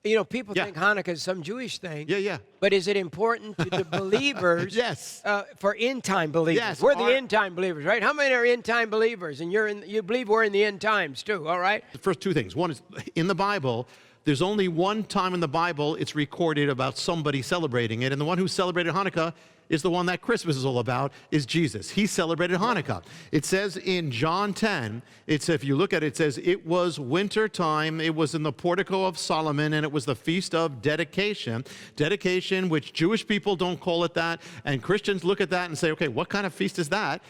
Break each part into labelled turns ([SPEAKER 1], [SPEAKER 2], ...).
[SPEAKER 1] People
[SPEAKER 2] Yeah.
[SPEAKER 1] think Hanukkah is some Jewish thing.
[SPEAKER 2] Yeah.
[SPEAKER 1] But is it important to the believers?
[SPEAKER 2] Yes.
[SPEAKER 1] For end-time believers.
[SPEAKER 2] Yes,
[SPEAKER 1] We're the end-time believers, right? How many are end-time believers? And you believe we're in the end times too, all right?
[SPEAKER 2] The first two things. One is, in the Bible, there's only one time in the Bible it's recorded about somebody celebrating it, and the one who celebrated Hanukkah is the one that Christmas is all about, is Jesus. He celebrated Hanukkah. It says in John 10, if you look at it, it says, it was winter time, it was in the portico of Solomon, and it was the feast of dedication. Dedication, which Jewish people don't call it that, and Christians look at that and say, okay, what kind of feast is that?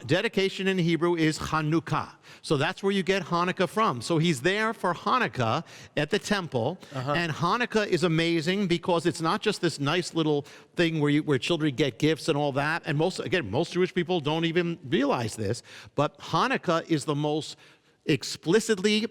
[SPEAKER 2] Dedication in Hebrew is Hanukkah. So that's where you get Hanukkah from. So he's there for Hanukkah at the temple, and Hanukkah is amazing because it's not just this nice little thing where children get gifts and all that. And most Jewish people don't even realize this, but Hanukkah is the most explicitly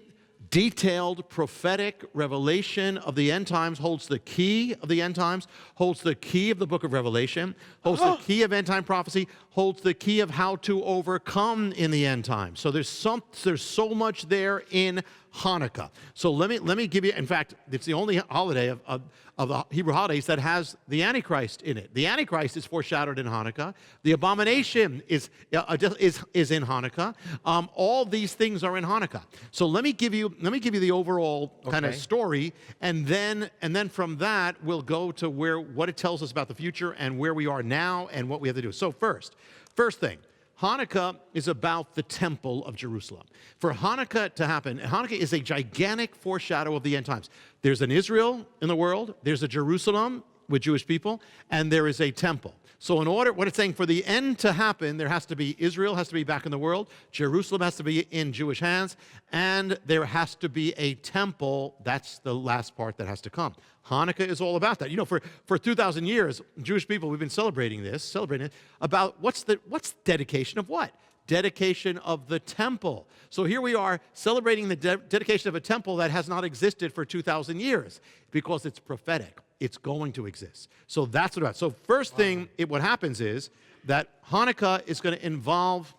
[SPEAKER 2] detailed prophetic revelation of the end times, holds the key of the end times, holds the key of the book of Revelation, holds the key of end time prophecy, holds the key of how to overcome in the end times. So there's so much there in Hanukkah. So let me give you, in fact, it's the only holiday of the Hebrew holidays that has the Antichrist in it. The Antichrist is foreshadowed in Hanukkah. The abomination is in Hanukkah. All these things are in Hanukkah. So let me give you the overall kind of story, and then from that we'll go to what it tells us about the future and where we are now and what we have to do. So first thing, Hanukkah is about the temple of Jerusalem. For Hanukkah to happen, Hanukkah is a gigantic foreshadow of the end times. There's an Israel in the world, there's a Jerusalem with Jewish people, and there is a temple. So what it's saying, for the end to happen, there has to be Israel has to be back in the world, Jerusalem has to be in Jewish hands, and there has to be a temple. That's the last part that has to come. Hanukkah is all about that. For 2,000 years, Jewish people, we've been celebrating it about what's dedication of what? Dedication of the temple. So here we are celebrating the dedication of a temple that has not existed for 2,000 years because it's prophetic. It's going to exist. So that's what about. So first thing, what happens is that Hanukkah is going to involve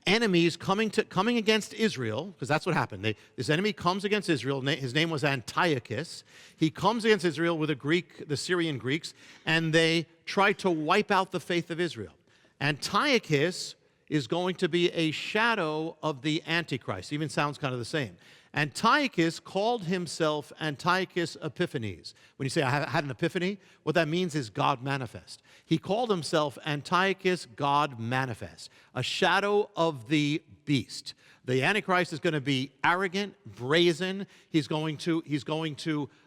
[SPEAKER 2] enemies coming against Israel, because that's what happened. This enemy comes against Israel. His name was Antiochus. He comes against Israel with the Syrian Greeks, and they try to wipe out the faith of Israel. Antiochus is going to be a shadow of the Antichrist. Even sounds kind of the same. Antiochus called himself Antiochus Epiphanes. When you say, I had an epiphany, what that means is God manifest. He called himself Antiochus God manifest, a shadow of the beast. The Antichrist is going to be arrogant, brazen. He's going to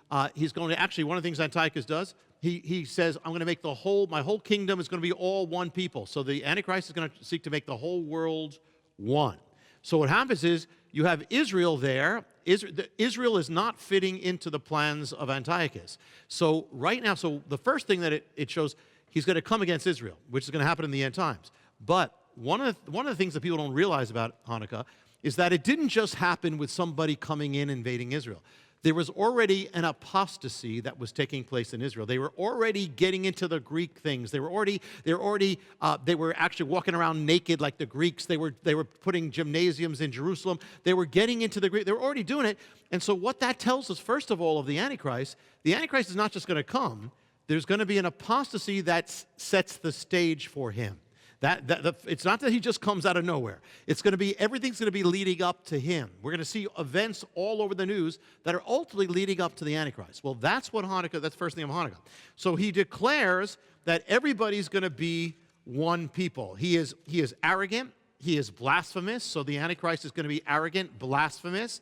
[SPEAKER 2] actually, one of the things Antiochus does, he says, I'm going to make my whole kingdom is going to be all one people. So the Antichrist is going to seek to make the whole world one. So what happens is, you have Israel there. Israel is not fitting into the plans of Antiochus. So right now, the first thing that it shows, he's going to come against Israel, which is going to happen in the end times. But one of the things that people don't realize about Hanukkah is that it didn't just happen with somebody coming in invading Israel. There was already an apostasy that was taking place in Israel. They were already getting into the Greek things. They were actually walking around naked like the Greeks. They were putting gymnasiums in Jerusalem. They were getting into the Greek. They were already doing it. And so what that tells us, first of all, of the Antichrist is not just going to come. There's going to be an apostasy that sets the stage for him. It's not that he just comes out of nowhere. Everything's going to be leading up to him. We're going to see events all over the news that are ultimately leading up to the Antichrist. Well, that's the first thing of Hanukkah. So he declares that everybody's going to be one people. He is arrogant. He is blasphemous. So the Antichrist is going to be arrogant, blasphemous.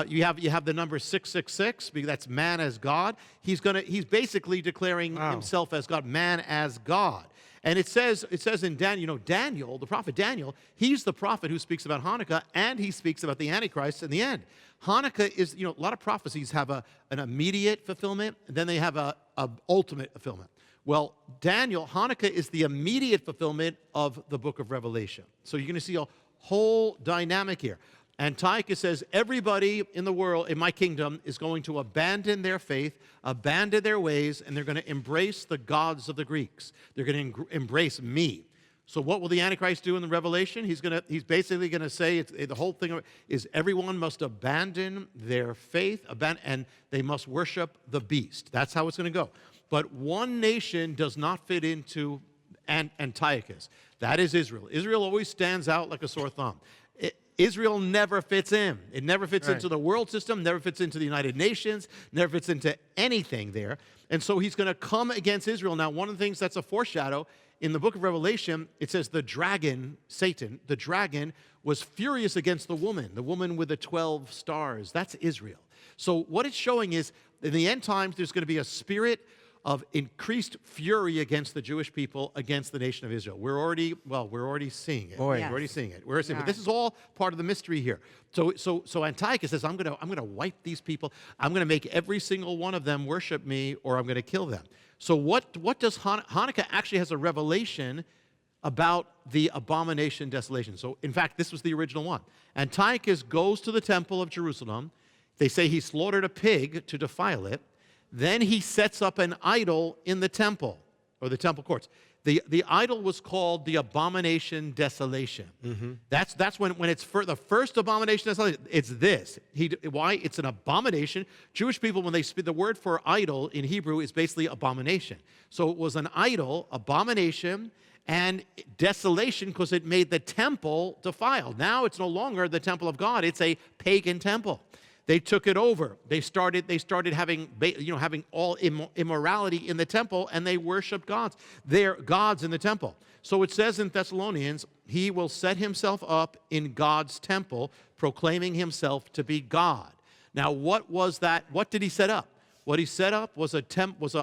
[SPEAKER 2] You have the number 666, because that's man as God. He's basically declaring himself as God, man as God. And it says in Daniel, the prophet Daniel, he's the prophet who speaks about Hanukkah, and he speaks about the Antichrist in the end. Hanukkah is, a lot of prophecies have an immediate fulfillment, and then they have a ultimate fulfillment. Well, Hanukkah is the immediate fulfillment of the book of Revelation. So you're going to see a whole dynamic here. Antiochus says, everybody in the world, in my kingdom, is going to abandon their faith, abandon their ways, and they're going to embrace the gods of the Greeks. They're going to embrace me. So what will the Antichrist do in the Revelation? He's basically going to say, the whole thing is everyone must abandon their faith, and they must worship the beast. That's how it's going to go. But one nation does not fit into Antiochus. That is Israel. Israel always stands out like a sore thumb. Israel never fits in. It never fits into the world system, never fits into the United Nations, never fits into anything there. And so he's going to come against Israel. Now, one of the things that's a foreshadow, in the book of Revelation, it says the dragon, Satan, the dragon, was furious against the woman with the 12 stars. That's Israel. So what it's showing is, in the end times, there's going to be a spirit of increased fury against the Jewish people, against the nation of Israel. We're already seeing it.
[SPEAKER 1] Boy.
[SPEAKER 2] We're already seeing it. But this is all part of the mystery here. So Antiochus says, I'm going to wipe these people. I'm going to make every single one of them worship me, or I'm going to kill them. So what does Hanukkah actually has a revelation about the abomination desolation. So in fact, this was the original one. Antiochus goes to the temple of Jerusalem. They say he slaughtered a pig to defile it. Then he sets up an idol in the temple, or the temple courts. The idol was called the Abomination Desolation. Mm-hmm. That's when it's the first abomination desolation. It's this. Why? It's an abomination. Jewish people, when they speak, the word for idol in Hebrew is basically abomination. So it was an idol, abomination, and desolation because it made the temple defiled. Now it's no longer the temple of God. It's a pagan temple. They took it over. They started having all immorality in the temple, and they worshiped gods. They're gods in the temple. So it says in Thessalonians, he will set himself up in God's temple, proclaiming himself to be God. Now, what was that? What did he set up? What he set up was an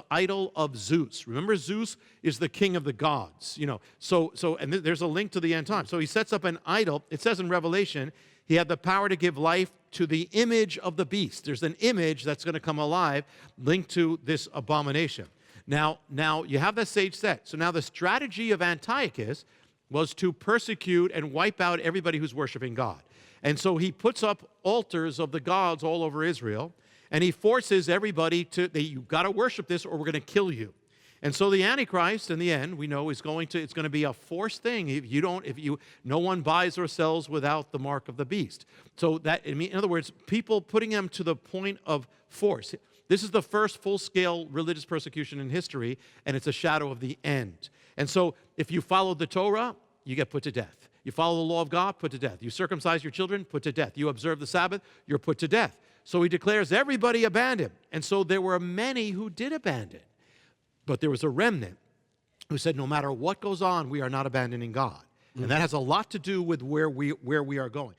[SPEAKER 2] idol of Zeus. Remember, Zeus is the king of the gods. There's a link to the end time. So he sets up an idol. It says in Revelation, he had the power to give life to the image of the beast. There's an image that's going to come alive linked to this abomination. Now you have that stage set. So now the strategy of Antiochus was to persecute and wipe out everybody who's worshiping God. And so he puts up altars of the gods all over Israel, and he forces everybody you've got to worship this or we're going to kill you. And so the Antichrist, in the end, we know it's going to be a forced thing. No one buys or sells without the mark of the beast. So in other words, people putting them to the point of force. This is the first full-scale religious persecution in history, and it's a shadow of the end. And so if you follow the Torah, you get put to death. You follow the law of God, put to death. You circumcise your children, put to death. You observe the Sabbath, you're put to death. So he declares everybody abandoned. And so there were many who did abandon. But there was a remnant who said, no matter what goes on, we are not abandoning God. Mm-hmm. And that has a lot to do with where we are going.